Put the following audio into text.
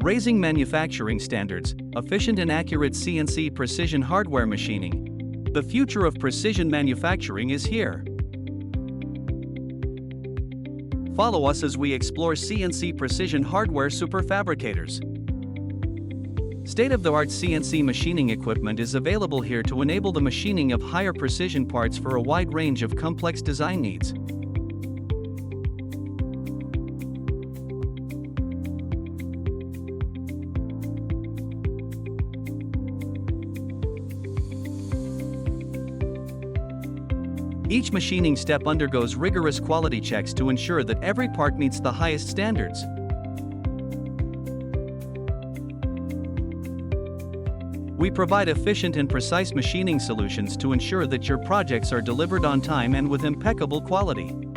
Raising manufacturing standards, efficient and accurate CNC precision hardware machining. The future of precision manufacturing is here. Follow us as we explore CNC precision hardware superfabricators. State-of-the-art CNC machining equipment is available here to enable the machining of higher precision parts for a wide range of complex design needs. Each machining step undergoes rigorous quality checks to ensure that every part meets the highest standards. We provide efficient and precise machining solutions to ensure that your projects are delivered on time and with impeccable quality.